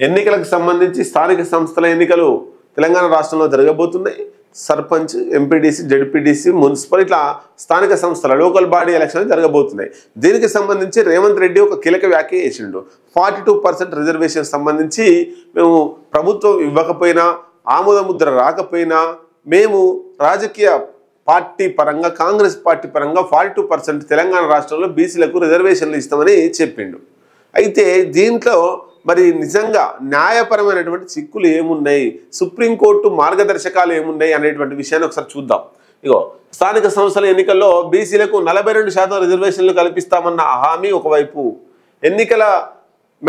ఎన్నికలకు సంబంధించి స్థానిక సంస్థల ఎన్నికలు తెలంగాణ రాష్ట్రంలో జరగబోతున్నాయి. సర్పంచ్, ఎంపీడీసీ, జెడ్పీటీసీ, మున్సిపల్ ఇట్లా స్థానిక సంస్థల లోకల్ బాడీ ఎలక్షన్లు జరగబోతున్నాయి. దీనికి సంబంధించి రేవంత్ రెడ్డి ఒక కీలక వ్యాఖ్య చేసిండు. 42% రిజర్వేషన్ సంబంధించి మేము ప్రభుత్వం ఇవ్వకపోయినా, ఆమోద ముద్ర రాకపోయినా మేము రాజకీయ పార్టీ పరంగా, కాంగ్రెస్ పార్టీ పరంగా 42% తెలంగాణ రాష్ట్రంలో బీసీలకు రిజర్వేషన్లు ఇస్తామని చెప్పిండు. అయితే దీంట్లో మరి నిజంగా న్యాయపరమైనటువంటి చిక్కులు ఏమున్నాయి, సుప్రీంకోర్టు మార్గదర్శకాలు ఏమున్నాయి అనేటువంటి విషయాన్ని ఒకసారి చూద్దాం. ఇగో స్థానిక సంస్థల ఎన్నికల్లో బీసీలకు 42% రిజర్వేషన్లు కల్పిస్తామన్న హామీ ఒకవైపు ఎన్నికల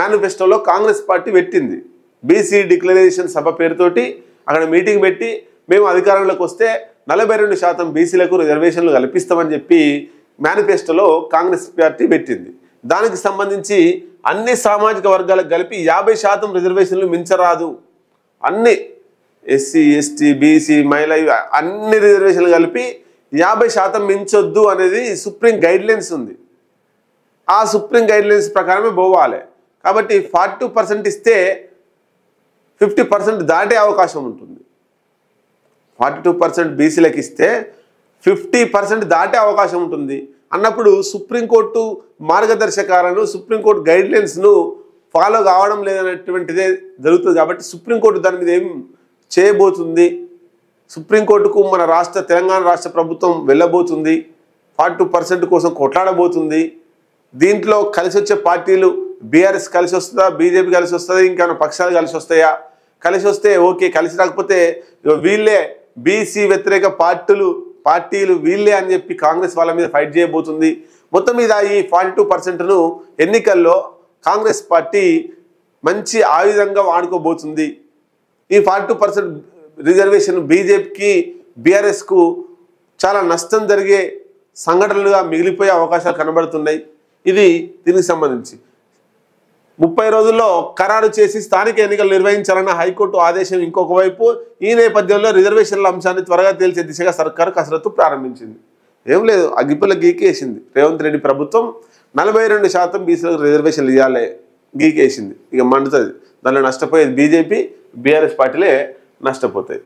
మేనిఫెస్టోలో కాంగ్రెస్ పార్టీ పెట్టింది. బీసీ డిక్లరేషన్ సభ పేరుతోటి అక్కడ మీటింగ్ పెట్టి మేము అధికారంలోకి వస్తే 42% బీసీలకు రిజర్వేషన్లు కల్పిస్తామని చెప్పి మేనిఫెస్టోలో కాంగ్రెస్ పార్టీ పెట్టింది. దానికి సంబంధించి అన్ని సామాజిక వర్గాలకు కలిపి 50% రిజర్వేషన్లు మించరాదు, అన్ని ఎస్సీ, ఎస్టీ, బీసీ, మహిళ అన్ని రిజర్వేషన్లు కలిపి 50% మించొద్దు అనేది సుప్రీం గైడ్లైన్స్ ఉంది. ఆ సుప్రీం గైడ్లైన్స్ ప్రకారమే పోవాలి. కాబట్టి 42% ఇస్తే 50% దాటే అవకాశం ఉంటుంది. 42% బీసీలకు ఇస్తే 50% దాటే అవకాశం ఉంటుంది అన్నప్పుడు సుప్రీంకోర్టు మార్గదర్శకాలను, సుప్రీంకోర్టు గైడ్లైన్స్ను ఫాలో కావడం లేదనేటువంటిదే జరుగుతుంది. కాబట్టి సుప్రీంకోర్టు దాని మీద ఏం చేయబోతుంది, సుప్రీంకోర్టుకు మన తెలంగాణ రాష్ట్ర ప్రభుత్వం వెళ్ళబోతుంది, 42% కోసం కొట్లాడబోతుంది. దీంట్లో కలిసి వచ్చే పార్టీలు బీఆర్ఎస్ కలిసి వస్తుందా, బీజేపీ కలిసి వస్తుందా, ఇంకేమైనా పక్షాలు కలిసి వస్తాయా? కలిసి వస్తే ఓకే, కలిసి రాకపోతే వీళ్ళే బీసీ వ్యతిరేక పార్టీలు వీళ్ళే అని చెప్పి కాంగ్రెస్ వాళ్ళ మీద ఫైట్ చేయబోతుంది. మొత్తం మీద ఈ 42%ను ఎన్నికల్లో కాంగ్రెస్ పార్టీ మంచి ఆయుధంగా వాడుకోబోతుంది. ఈ 42% రిజర్వేషన్ బీజేపీకి, బీఆర్ఎస్కు చాలా నష్టం జరిగే సంఘటనలుగా మిగిలిపోయే అవకాశాలు కనబడుతున్నాయి. ఇది దీనికి సంబంధించి 30 రోజుల్లో ఖరారు చేసి స్థానిక ఎన్నికలు నిర్వహించాలన్న హైకోర్టు ఆదేశం ఇంకొక వైపు. ఈ నేపథ్యంలో రిజర్వేషన్ల అంశాన్ని త్వరగా తేల్చే దిశగా సర్కారు కసరత్తు ప్రారంభించింది. ఏం లేదు, అగ్గిపుల్ల గీకేసింది రేవంత్ రెడ్డి ప్రభుత్వం. 42% బీసీలకు రిజర్వేషన్లు ఇవ్వాలి గీకేసింది. ఇక మండుతుంది. దానిలో నష్టపోయేది బీజేపీ, బీఆర్ఎస్ పార్టీలే నష్టపోతాయి.